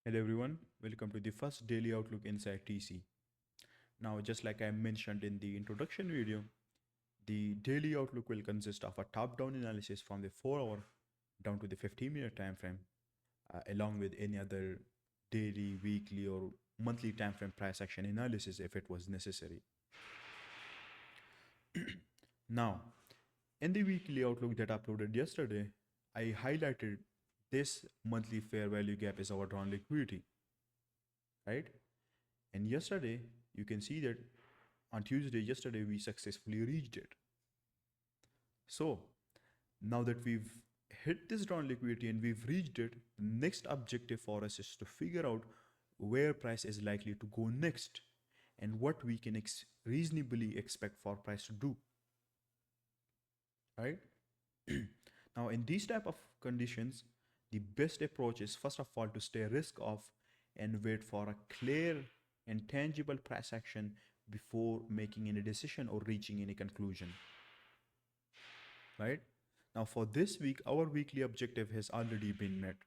Hello everyone, welcome to the first daily outlook inside TC. Now, just like I mentioned in the introduction video, the daily outlook will consist of a top-down analysis from the 4 hour down to the 15-minute time frame, along with any other daily, weekly, or monthly time frame price action analysis if it was necessary. Now, in the weekly outlook that I uploaded yesterday, I highlighted this monthly fair value gap is our drawn liquidity, right? And yesterday, you can see that on Tuesday, yesterday, we successfully reached it. So now that we've hit this drawn liquidity and we've reached it, the next objective for us is to figure out where price is likely to go next and what we can reasonably expect for price to do, right? Now, in these type of conditions, the best approach is first of all to stay risk off and wait for a clear and tangible price action before making any decision or reaching any conclusion, right? Now, for this week, our weekly objective has already been met.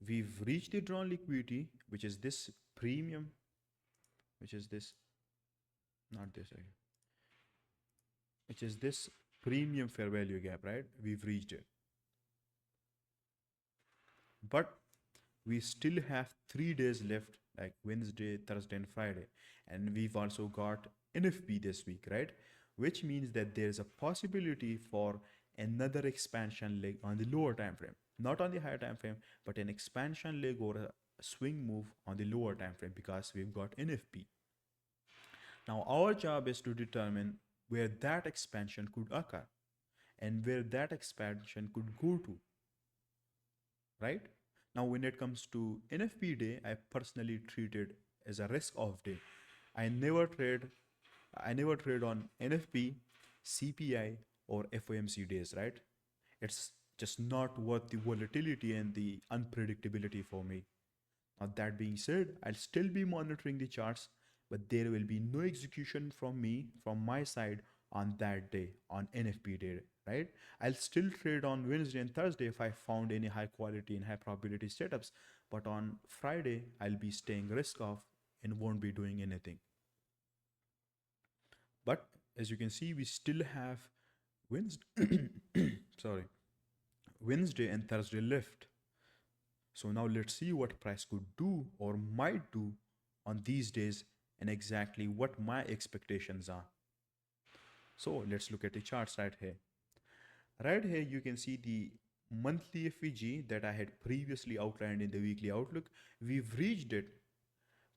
We've reached the drawn liquidity, which is this premium, which is this, not this, which is this premium fair value gap, right? We've reached it. But we still have 3 days left, like Wednesday, Thursday, and Friday. And we've also got NFP this week, right? Which means that there's a possibility for another expansion leg on the lower time frame, not on the higher time frame, but an expansion leg or a swing move on the lower time frame because we've got NFP. Now, our job is to determine where that expansion could occur and where that expansion could go to, right? Now, when it comes to NFP day, I personally treat it as a risk off day. I never trade, I never trade on NFP, CPI, or FOMC days, right? It's just not worth the volatility and the unpredictability for me. Now, that being said, I'll still be monitoring the charts, but there will be no execution from me, from my side, on that day, on NFP day, right? I'll still trade on Wednesday and Thursday if I found any high quality and high probability setups, but on Friday, I'll be staying risk off and won't be doing anything. But as you can see, we still have Wednesday, sorry, Wednesday and Thursday left. So now let's see what price could do or might do on these days and exactly what my expectations are. So let's look at the charts right here. Right here, you can see the monthly FVG that I had previously outlined in the weekly outlook. We've reached it.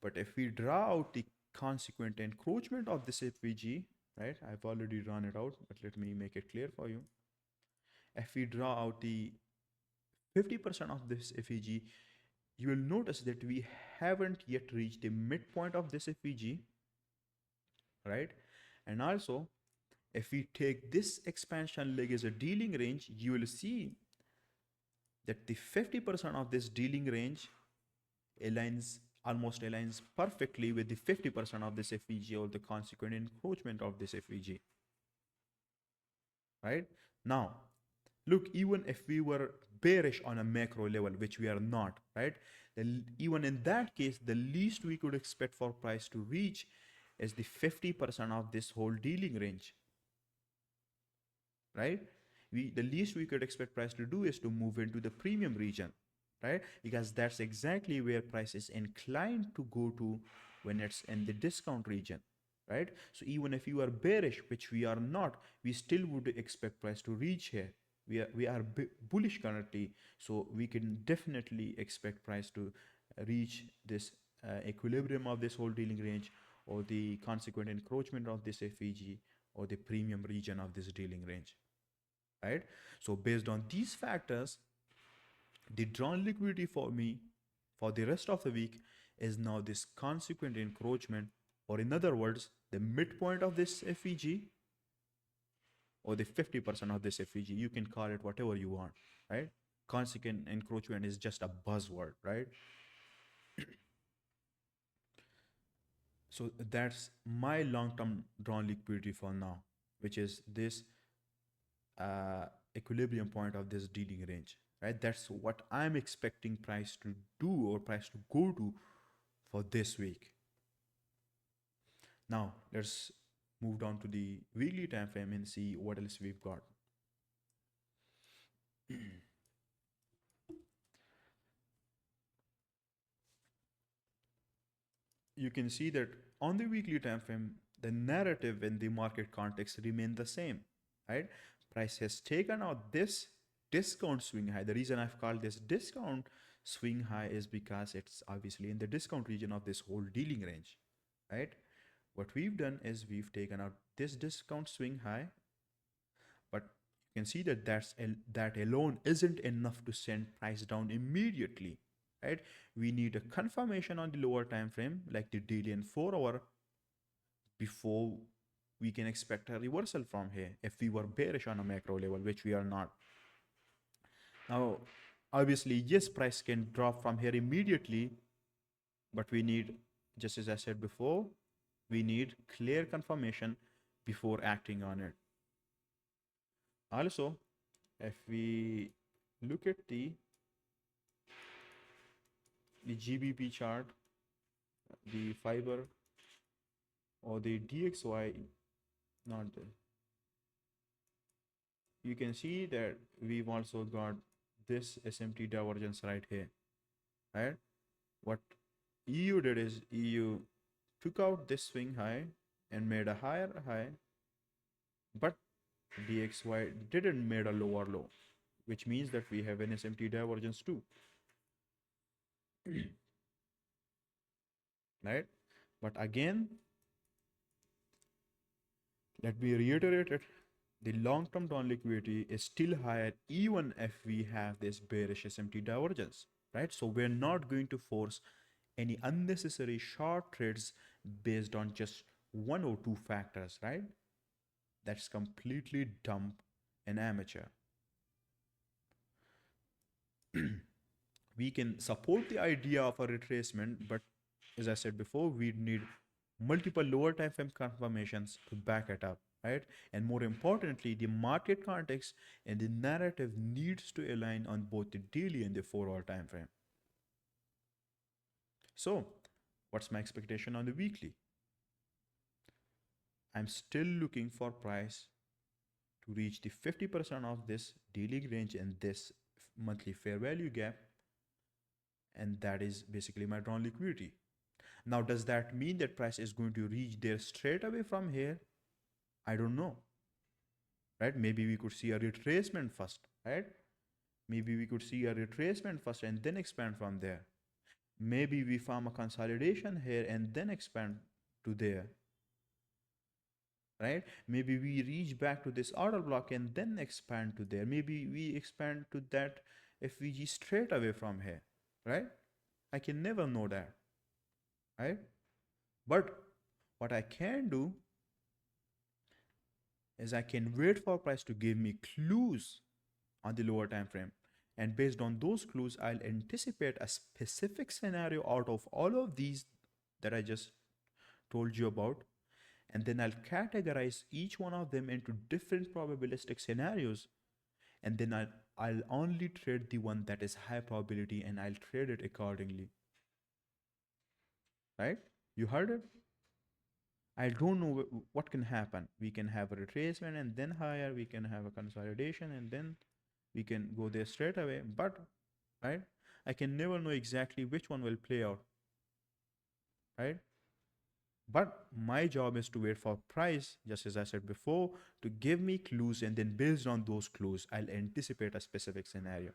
But if we draw out the consequent encroachment of this FVG, right? I've already drawn it out, but let me make it clear for you. If we draw out the 50% of this FEG, you will notice that we haven't yet reached the midpoint of this FEG, right? And also, if we take this expansion leg as a dealing range, you will see that the 50% of this dealing range almost aligns perfectly with the 50% of this FEG or the consequent encroachment of this FEG, right? Now, look, even if we were bearish on a macro level, which we are not, right? Then even in that case, the least we could expect for price to reach is the 50% of this whole dealing range, right? The least we could expect price to do is to move into the premium region, right? Because that's exactly where price is inclined to go to when it's in the discount region, right? So even if you are bearish, which we are not, we still would expect price to reach here. We are bullish currently, so we can definitely expect price to reach this equilibrium of this whole dealing range or the consequent encroachment of this FEG or the premium region of this dealing range, right? So based on these factors, the drawn liquidity for me for the rest of the week is now this consequent encroachment, or in other words, the midpoint of this FEG or the 50% of this FEG. You can call it whatever you want, right? Consequent encroachment is just a buzzword, right? So that's my long-term drawn liquidity for now, which is this equilibrium point of this dealing range, right? That's what I'm expecting price to do or price to go to for this week. Now let's move down to the weekly time frame and see what else we've got. You can see that on the weekly time frame, the narrative in the market context remain the same, right? Price has taken out this discount swing high. The reason I've called this discount swing high is because it's obviously in the discount region of this whole dealing range, right? What we've done is we've taken out this discount swing high, but you can see that that alone isn't enough to send price down immediately, right? We need a confirmation on the lower time frame, like the daily and 4 hour, before we can expect a reversal from here if we were bearish on a macro level, which we are not. Now, obviously, yes, price can drop from here immediately, but we need, just as I said before, we need clear confirmation before acting on it. Also, if we look at the GBP chart, the fiber or the DXY, not the, you can see that we've also got this SMT divergence right here, right? What EU did is EU took out this swing high and made a higher high, but DXY didn't made a lower low, which means that we have an SMT divergence too, right? But again, let me reiterate it. The long-term down liquidity is still higher even if we have this bearish SMT divergence, right? So we're not going to force any unnecessary short trades based on just one or two factors, right? That's completely dumb and amateur. We can support the idea of a retracement, but as I said before, we need multiple lower time frame confirmations to back it up, right? And more importantly, the market context and the narrative needs to align on both the daily and the 4 hour time frame. So, what's my expectation on the weekly? I'm still looking for price to reach the 50% of this daily range and this monthly fair value gap, and that is basically my drawn liquidity. Now, does that mean that price is going to reach there straight away from here? I don't know, right? Maybe we could see a retracement first, right? Maybe we could see a retracement first and then expand from there. Maybe we form a consolidation here and then expand to there, right? Maybe we reach back to this order block and then expand to there. Maybe we expand to that FVG straight away from here, right? I can never know that, right? But what I can do is I can wait for price to give me clues on the lower time frame. And based on those clues, I'll anticipate a specific scenario out of all of these that I just told you about. And then I'll categorize each one of them into different probabilistic scenarios. And then I'll only trade the one that is high probability and I'll trade it accordingly. Right? You heard it? I don't know what can happen. We can have a retracement and then higher. We can have a consolidation and then we can go there straight away. But, right, I can never know exactly which one will play out. Right? But my job is to wait for price, just as I said before, to give me clues, and then based on those clues, I'll anticipate a specific scenario,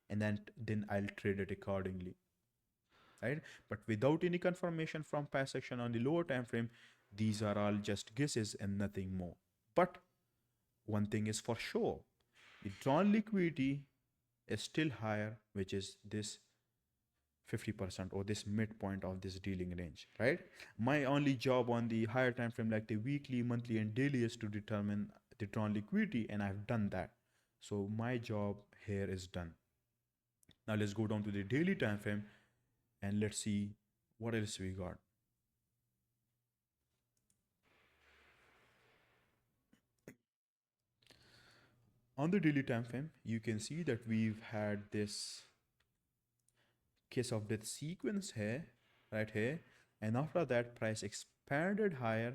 and then I'll trade it accordingly. Right? But without any confirmation from price action on the lower time frame, these are all just guesses and nothing more. But one thing is for sure, the drawn liquidity is still higher, which is this 50% or this midpoint of this dealing range, right? My only job on the higher time frame like the weekly, monthly, and daily is to determine the drawn liquidity, and I've done that. So my job here is done. Now let's go down to the daily time frame and let's see what else we got. On the daily time frame, you can see that we've had this case of death sequence here, right here, and after that price expanded higher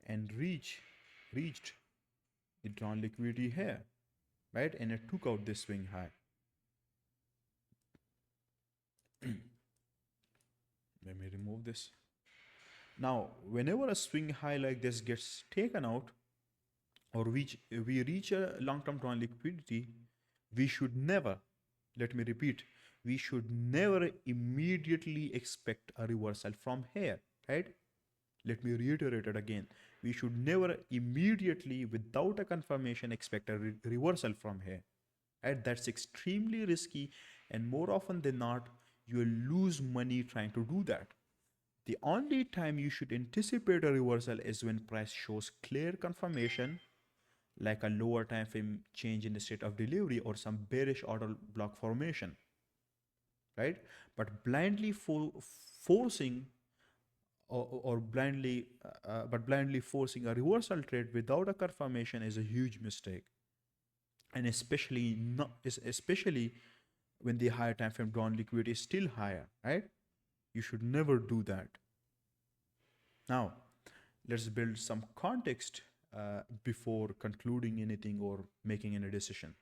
and reached the drawn liquidity here, right, and it took out this swing high. Let me remove this. Now whenever a swing high like this gets taken out, or we reach a long-term drawn liquidity, we should never, let me repeat, we should never immediately expect a reversal from here, right? Let me reiterate it again. We should never immediately, without a confirmation, expect a reversal from here, right? That's extremely risky, and more often than not, you will lose money trying to do that. The only time you should anticipate a reversal is when price shows clear confirmation, like a lower time frame change in the state of delivery or some bearish order block formation, right? But blindly forcing or blindly blindly forcing a reversal trade without a confirmation is a huge mistake, and especially when the higher time frame drawn liquidity is still higher, right? You should never do that. Now let's build some context before concluding anything or making any decision.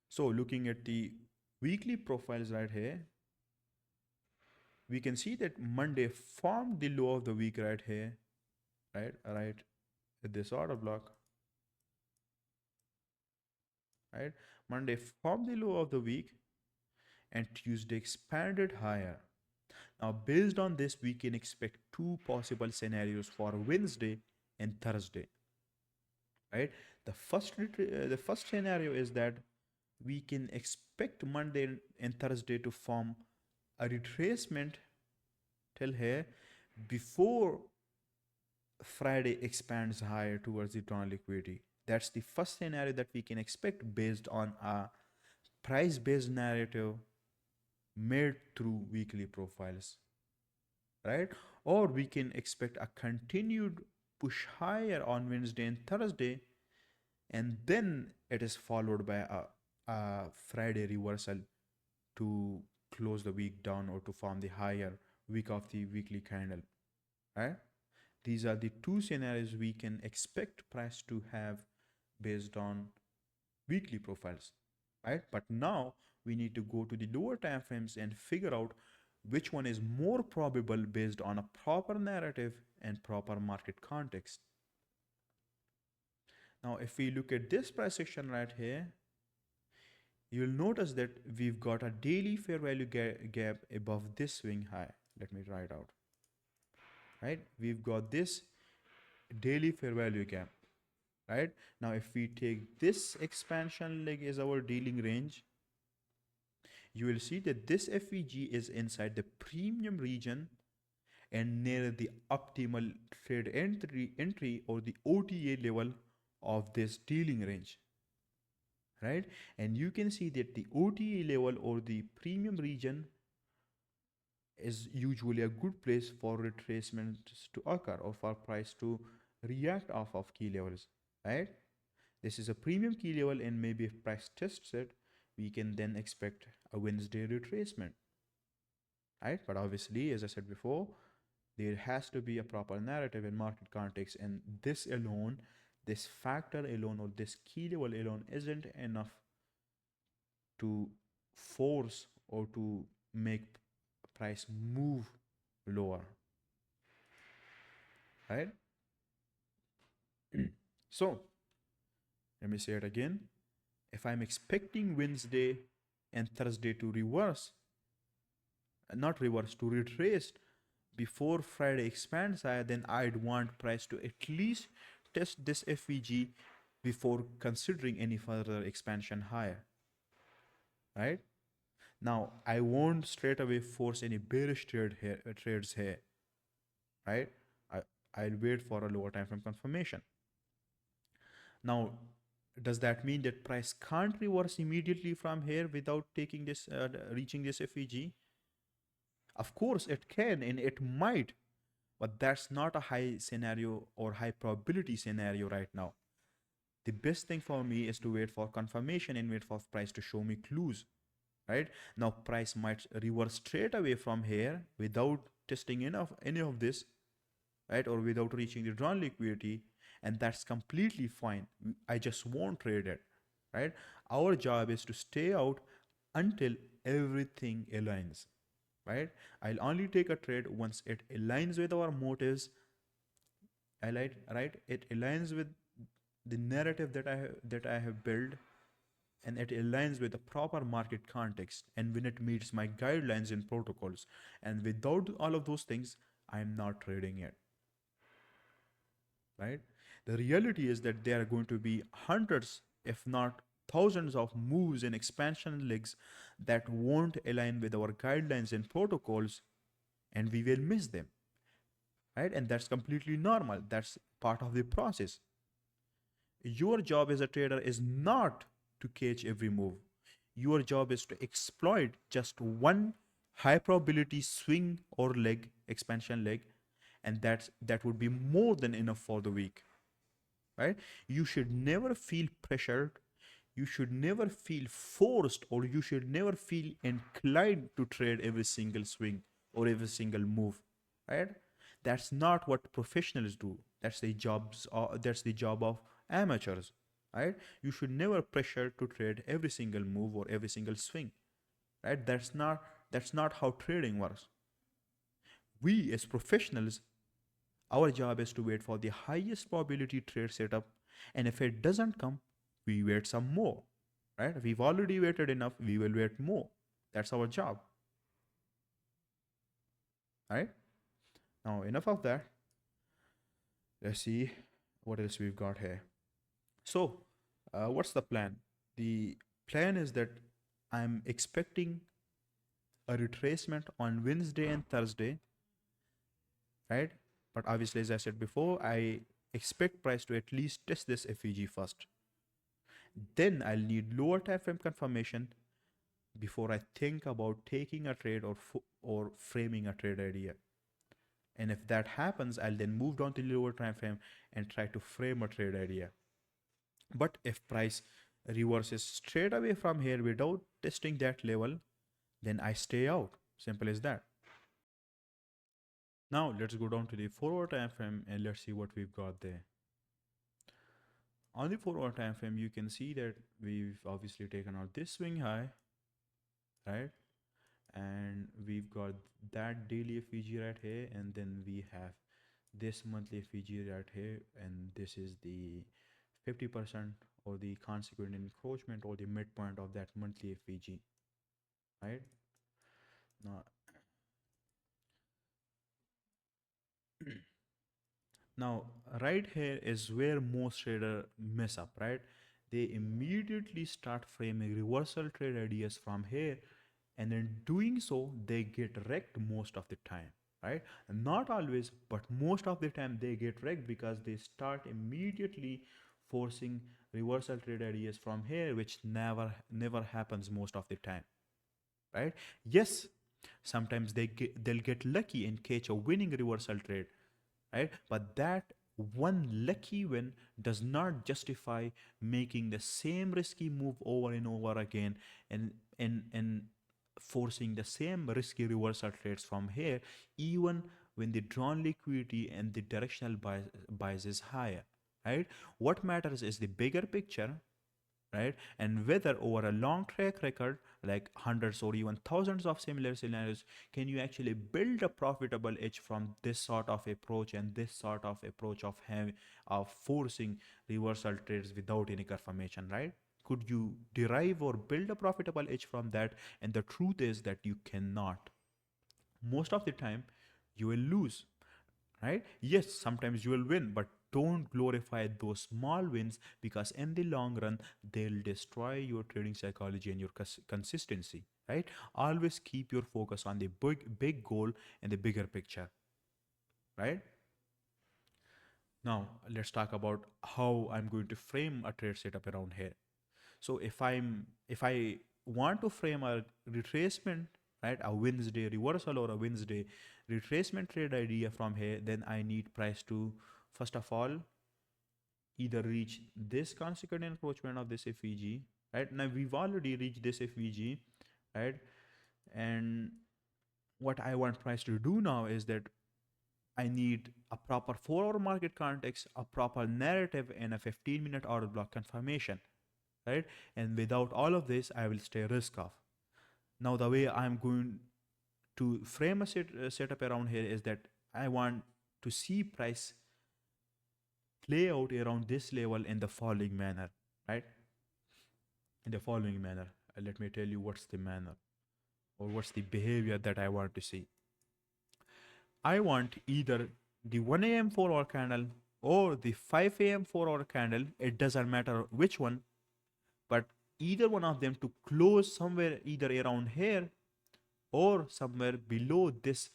So looking at the weekly profiles right here, we can see that Monday formed the low of the week right here, right at this order block, right? Monday formed the low of the week and Tuesday expanded higher. Now based on this, we can expect two possible scenarios for Wednesday and Thursday, right? The first scenario is that we can expect Monday and Thursday to form a retracement till here before Friday expands higher towards the drawn liquidity. That's the first scenario that we can expect based on a price-based narrative made through weekly profiles, right? Or we can expect a continued push higher on Wednesday and Thursday, and then it is followed by a Friday reversal to close the week down or to form the higher week of the weekly candle, right? These are the two scenarios we can expect price to have based on weekly profiles, right? But now we need to go to the lower time frames and figure out which one is more probable based on a proper narrative and proper market context. Now if we look at this price section right here, you'll notice that we've got a daily fair value gap above this swing high. Let me write out, right? We've got this daily fair value gap, right? Now if we take this expansion leg as our dealing range, you will see that this FVG is inside the premium region and near the optimal trade entry or the OTA level of this dealing range, right? And you can see that the OTA level or the premium region is usually a good place for retracements to occur or for price to react off of key levels, right? This is a premium key level, and maybe if price tests it, we can then expect a Wednesday retracement, right? But obviously, as I said before, there has to be a proper narrative and market context, and this alone, this factor alone, or this key level alone isn't enough to force or to make price move lower, right? So let me say it again. If I'm expecting Wednesday and Thursday to not reverse, to retrace before Friday expands higher, then I'd want price to at least test this FVG before considering any further expansion higher, right? Now I won't straight away force any bearish trades here, right? I'll wait for a lower time frame confirmation. Now does that mean that price can't reverse immediately from here without taking this reaching this FVG? Of course it can, and it might, but that's not a high scenario or high probability scenario right now. The best thing for me is to wait for confirmation and wait for price to show me clues, right? Now price might reverse straight away from here without testing enough any of this, right? Or without reaching the drawn liquidity, and that's completely fine. I just won't trade it, right? Our job is to stay out until everything aligns, right? I'll only take a trade once it aligns with our motives, right? It aligns with the narrative that I have built, and it aligns with the proper market context, and when it meets my guidelines and protocols. And without all of those things, I'm not trading it, right? The reality is that there are going to be hundreds, if not thousands, of moves and expansion legs that won't align with our guidelines and protocols, and we will miss them, right? And that's completely normal. That's part of the process. Your job as a trader is not to catch every move. Your job is to exploit just one high probability swing or leg, expansion leg, and that would be more than enough for the week, right? You should never feel pressured, you should never feel forced, or you should never feel inclined to trade every single swing or every single move, right? That's not what professionals do. That's the job of amateurs, right? You should never pressure to trade every single move or every single swing, right? That's not how trading works. We as professionals, our job is to wait for the highest probability trade setup, and if it doesn't come, we wait some more, right? We've already waited enough, we will wait more. That's our job, right? Now, enough of that. Let's see what else we've got here. So, what's the plan? The plan is that I'm expecting a retracement on Wednesday and Thursday, right? But obviously, as I said before, I expect price to at least test this FEG first. Then I'll need lower time frame confirmation before I think about taking a trade or framing a trade idea. And if that happens, I'll then move down to the lower time frame and try to frame a trade idea. But if price reverses straight away from here without testing that level, then I stay out. Simple as that. Now let's go down to the 4 hour time frame and let's see what we've got there. On the 4 hour time frame, you can see that we've obviously taken out this swing high, right? And we've got that daily FEG right here, and then we have this monthly FEG right here, and this is the 50% or the consequent encroachment or the midpoint of that monthly FEG, right? Now, now right here is where most traders mess up, right? They immediately start framing reversal trade ideas from here, and in doing so, they get wrecked most of the time, right? Not always, but most of the time they get wrecked because they start immediately forcing reversal trade ideas from here, which never happens most of the time, right? Yes, sometimes they'll get lucky and catch a winning reversal trade, right? But that one lucky win does not justify making the same risky move over and over again, and forcing the same risky reversal trades from here, even when the drawn liquidity and the directional bias is higher, right? What matters is the bigger picture, right? And whether over a long track record, like hundreds or even thousands of similar scenarios, can you actually build a profitable edge from this sort of approach and this sort of approach of forcing reversal trades without any confirmation, right? Could you derive or build a profitable edge from that? And the truth is that you cannot. Most of the time, you will lose, right? Yes, sometimes you will win, but don't glorify those small wins, because in the long run they'll destroy your trading psychology and your consistency, right? Always keep your focus on the big goal and the bigger picture, right? Now let's talk about how I'm going to frame a trade setup around here. So if I want to frame a retracement, right, a Wednesday reversal or a Wednesday retracement trade idea from here, then I need price to, first of all, either reach this consequent encroachment of this FEG, right? Now we've already reached this FEG, right? And what I want price to do now is that I need a proper 4-hour market context, a proper narrative, and a 15-minute order block confirmation, right? And without all of this, I will stay risk off. Now, the way I'm going to frame a setup around here is that I want to see price play out around this level in the following manner, right? In the following manner. Let me tell you what's the manner or what's the behavior that I want to see. I want either the 1 a.m. 4-hour candle or the 5 a.m. 4-hour candle. It doesn't matter which one, but either one of them to close somewhere either around here or somewhere below this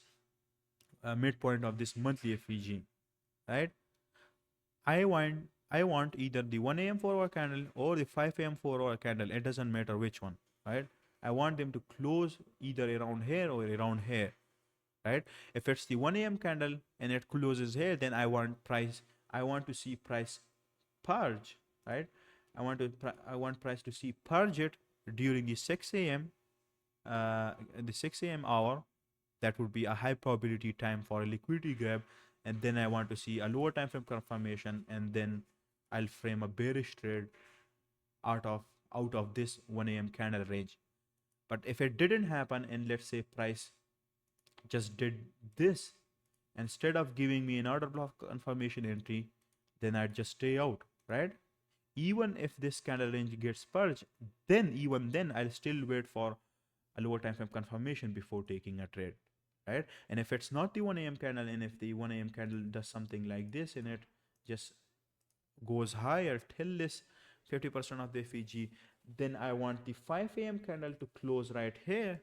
midpoint of this monthly FEG, right? I want either the 1 a.m. 4-hour candle or the 5 a.m. 4-hour candle. It doesn't matter which one, right? I want them to close either around here or around here, right? If it's the 1 a.m. candle and it closes here, then I want to see price purge, right? I want price to see purge it during the 6 a.m. The 6 a.m. hour. That would be a high probability time for a liquidity grab, and then I want to see a lower time frame confirmation, and then I'll frame a bearish trade out of this 1 a.m. candle range. But if it didn't happen, and let's say price just did this, instead of giving me an order block confirmation entry, then I'd just stay out, right? Even if this candle range gets purged, then even then I'll still wait for a lower time frame confirmation before taking a trade, right? And if it's not the 1 a.m. candle, and if the 1 a.m. candle does something like this and it just goes higher till this 50% of the FEG, then I want the 5 a.m. candle to close right here,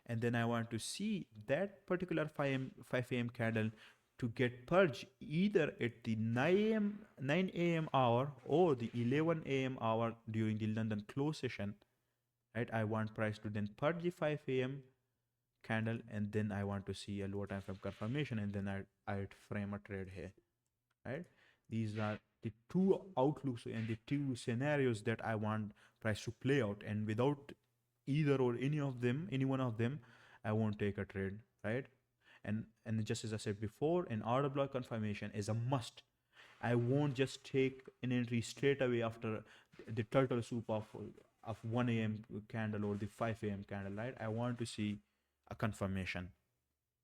and then I want to see that particular 5 a.m. candle to get purged either at the 9 a.m. hour or the 11 a.m. hour during the London close session, right? I want price to then purge the 5 a.m. candle, and then I want to see a lower time frame confirmation, and then I'd frame a trade here, right? These are the two outlooks and the two scenarios that I want price to play out, and without either or any one of them, I won't take a trade, right? And just as I said before, an order block confirmation is a must. I won't just take an entry straight away after the turtle soup of 1 a.m. candle or the 5 a.m. candle, right? I want to see a confirmation,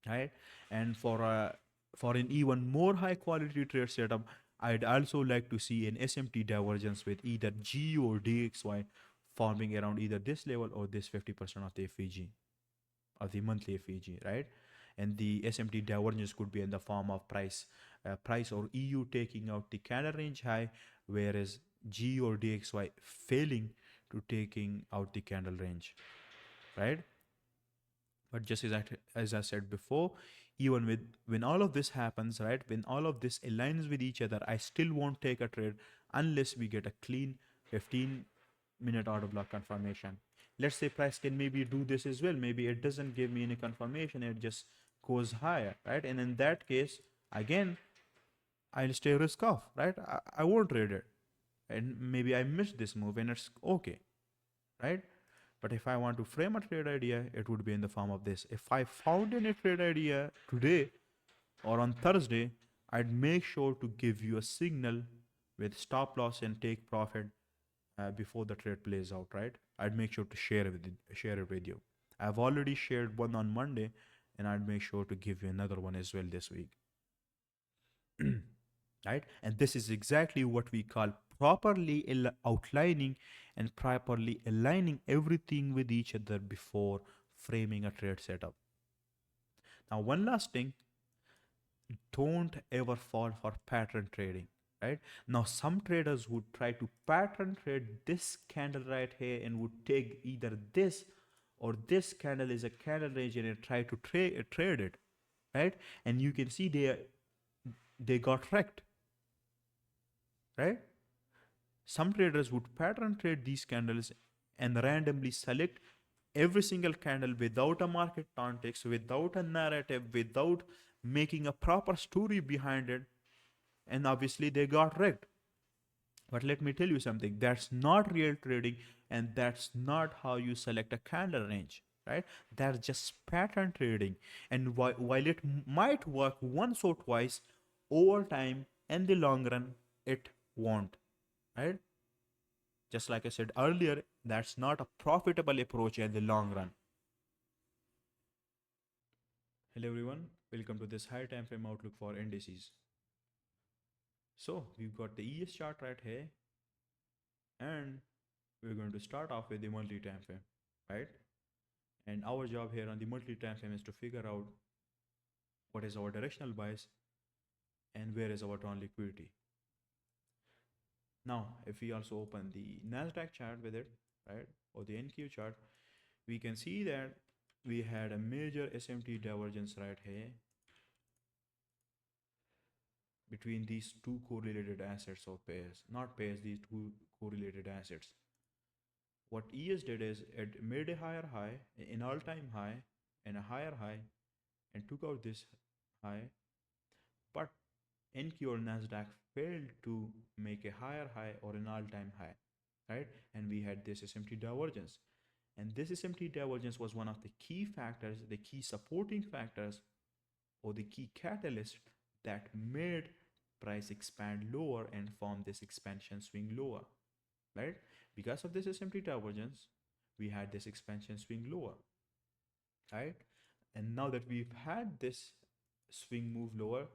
right? And for an even more high quality trade setup, I'd also like to see an SMT divergence with either G or DXY forming around either this level or this 50% of the FEG, of the monthly FEG, right? And the SMT divergence could be in the form of price or EU taking out the candle range high, whereas G or DXY failing to taking out the candle range, right? But just as I said before, even when all of this happens, right, when all of this aligns with each other, I still won't take a trade unless we get a clean 15-minute order block confirmation. Let's say price can maybe do this as well. Maybe it doesn't give me any confirmation, it just goes higher, right? And in that case, again, I'll stay risk off, right? I won't trade it. And maybe I missed this move and it's okay, right? But if I want to frame a trade idea, it would be in the form of this. If I found any trade idea today or on Thursday, I'd make sure to give you a signal with stop loss and take profit before the trade plays out, right? I'd make sure to share it with you. I've already shared one on Monday, and I'd make sure to give you another one as well this week. Right? And this is exactly what we call properly outlining and properly aligning everything with each other before framing a trade setup. Now, one last thing, don't ever fall for pattern trading, right? Now, some traders would try to pattern trade this candle right here and would take either this or this candle is a candle range and try to trade it, right? And you can see they got wrecked, right? Some traders would pattern trade these candles and randomly select every single candle without a market context, without a narrative, without making a proper story behind it, and obviously they got wrecked. But let me tell you something, that's not real trading, and that's not how you select a candle range, right? That's just pattern trading. And while it might work once or twice, over time, in the long run, it won't, right? Just like I said earlier, that's not a profitable approach in the long run. Hello everyone, welcome to this high time frame outlook for indices. So we've got the ES chart right here, and we're going to start off with the monthly time frame, right? And our job here on the monthly time frame is to figure out what is our directional bias and where is our drawn liquidity. Now, if we also open the NASDAQ chart with it, right, or the NQ chart, we can see that we had a major SMT divergence right here between these two correlated assets or pairs, not pairs, these two correlated assets. What ES did is it made a higher high, an all-time high, and a higher high, and took out this high, but NQ or Nasdaq failed to make a higher high or an all-time high, right? And we had this SMT divergence, and this SMT divergence was one of the key factors, the key supporting factors, or the key catalyst that made price expand lower and form this expansion swing lower, right? Because of this SMT divergence, we had this expansion swing lower, right? And now that we've had this swing move lower,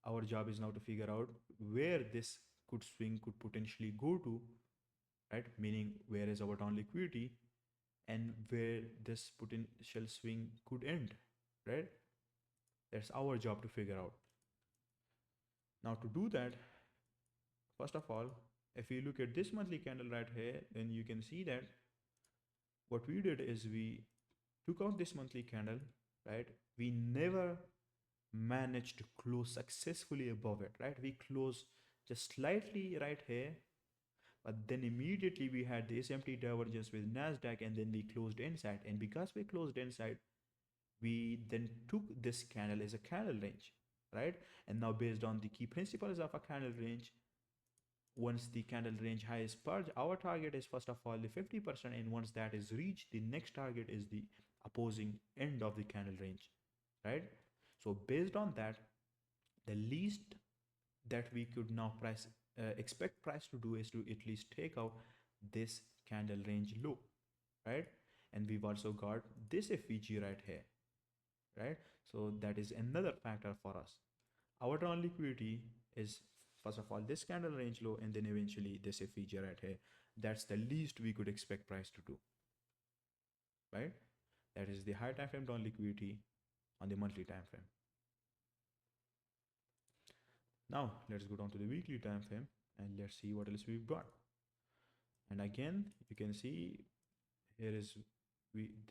our job is now to figure out where this could swing could potentially go to, right? Meaning where is our down liquidity and where this potential swing could end, right? That's our job to figure out. Now to do that, first of all, if you look at this monthly candle right here, then you can see that what we did is we took out this monthly candle, right? We never managed to close successfully above it, right? We closed just slightly right here, but then immediately we had this empty divergence with Nasdaq, and then we closed inside. And because we closed inside, we then took this candle as a candle range, right? And now based on the key principles of a candle range, once the candle range high is purged, our target is first of all the 50%, and once that is reached, the next target is the opposing end of the candle range, right? So based on that, the least that we could now expect price to do is to at least take out this candle range low, right? And we've also got this FVG right here, right? So that is another factor for us. Our drawn liquidity is first of all this candle range low, and then eventually this FVG right here. That's the least we could expect price to do, right? That is the high time frame drawn liquidity on the monthly time frame. Now let's go down to the weekly time frame and let's see what else we've got. And again, you can see here is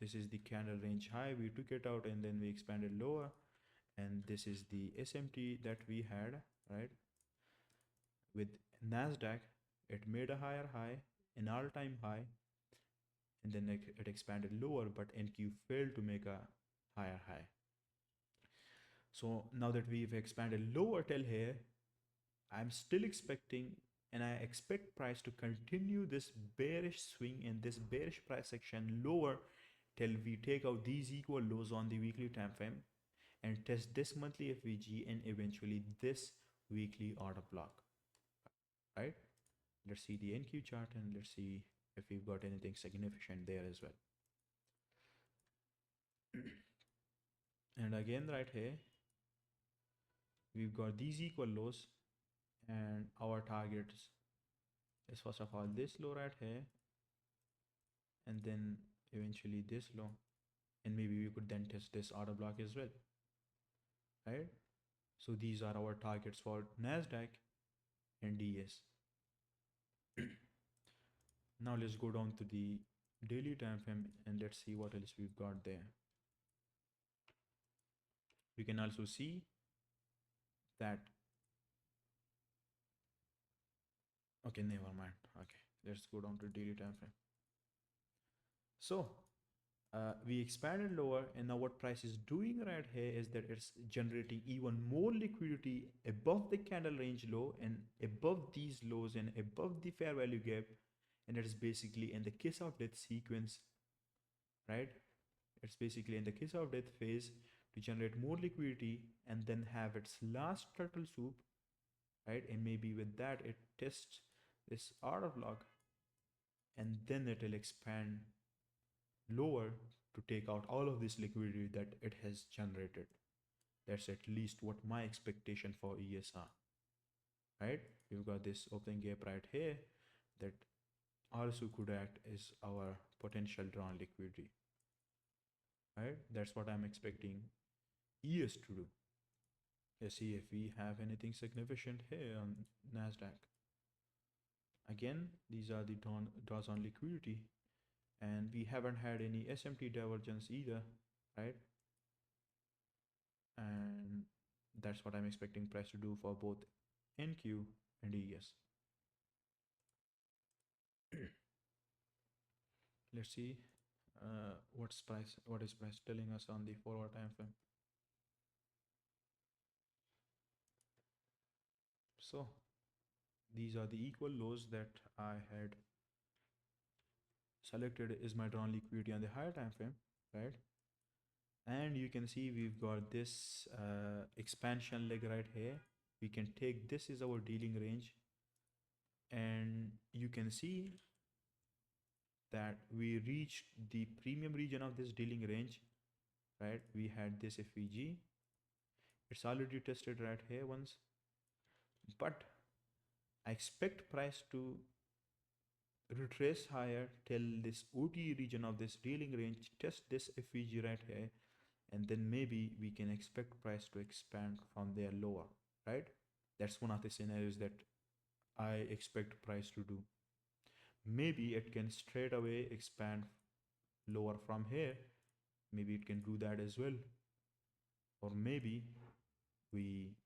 this is the candle range high. We took it out and then we expanded lower, and this is the SMT that we had, right? With Nasdaq, it made a higher high, an all-time high, and then it expanded lower, but NQ failed to make a higher high. So now that we've expanded lower till here, I'm still expecting, and I expect price to continue this bearish swing in this bearish price section lower till we take out these equal lows on the weekly time frame and test this monthly FVG and eventually this weekly order block, right? Let's see the NQ chart and let's see if we've got anything significant there as well. And again, right here, we've got these equal lows, and our targets is first of all this low right here, and then eventually this low, and maybe we could then test this order block as well, right? So these are our targets for Nasdaq and DS. Now let's go down to the daily time frame and let's see what else we've got there. We can also see that, okay, never mind. Okay, let's go down to daily time frame. So We expanded lower, and now what price is doing right here is that it's generating even more liquidity above the candle range low and above these lows and above the fair value gap, and it is basically in the kiss of death sequence, right? It's basically in the kiss of death phase to generate more liquidity and then have its last turtle soup, right? And maybe with that it tests this order block, and then it will expand lower to take out all of this liquidity that it has generated. That's at least what my expectation for ESR, right? We've got this opening gap right here that also could act as our potential drawn liquidity, right? That's what I'm expecting ES to do. Let's see if we have anything significant here on NASDAQ. Again, these are the draws on liquidity, and we haven't had any SMT divergence either, right? And that's what I'm expecting price to do for both NQ and ES. Let's see what is price telling us on the 4-hour time frame. So these are the equal lows that I had selected is my drawn liquidity on the higher time frame, right? And you can see we've got this expansion leg right here. We can take this is our dealing range, and you can see that we reached the premium region of this dealing range, right? We had this FVG. It's already tested right here once, but I expect price to retrace higher till this OT region of this dealing range, test this FVG right here, and then maybe we can expect price to expand from there lower, right? That's one of the scenarios that I expect price to do. Maybe it can straight away expand lower from here. Maybe it can do that as well. Or maybe we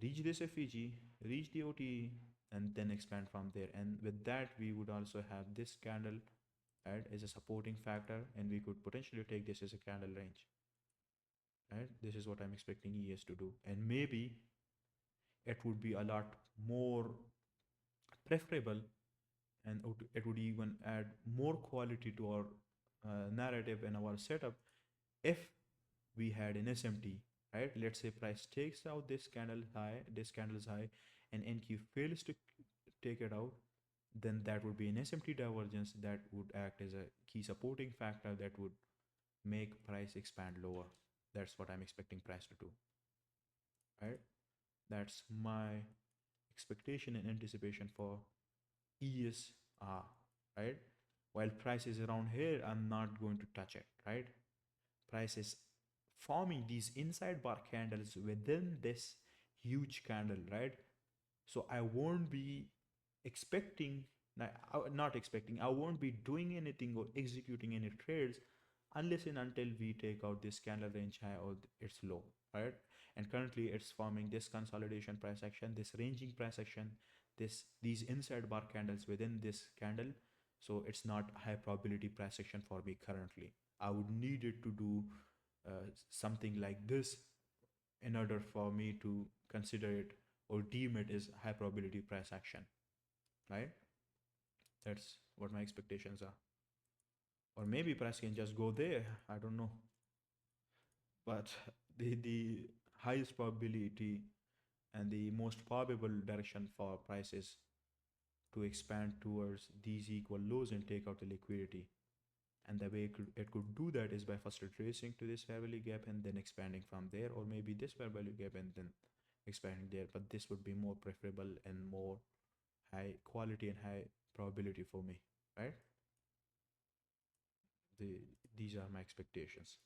reach this FEG, reach the OTE, and then expand from there. And with that, we would also have this candle right, as a supporting factor, and we could potentially take this as a candle range. Right? This is what I'm expecting ES to do. And maybe it would be a lot more preferable, and it would even add more quality to our narrative and our setup if we had an SMT, right? Let's say price takes out this candle's high, and NQ fails to take it out, then that would be an SMT divergence that would act as a key supporting factor that would make price expand lower. That's what I'm expecting price to do, right? That's my expectation and anticipation for ESR, right? While price is around here, I'm not going to touch it, right? Price is forming these inside bar candles within this huge candle, right? So I won't be expecting, not expecting, I won't be doing anything or executing any trades unless and until we take out this candle range high or its low, right? And currently it's forming this consolidation price action, this ranging price action, these inside bar candles within this candle. So it's not high probability price action for me currently. I would need it to do something like this in order for me to consider it or deem it as high probability price action, right? That's what my expectations are. Or maybe price can just go there, I don't know. But the highest probability and the most probable direction for prices to expand towards these equal lows and take out the liquidity. And the way it could do that is by first retracing to this fair value gap and then expanding from there, or maybe this fair value gap and then expanding there. But this would be more preferable and more high quality and high probability for me, right? the These are my expectations.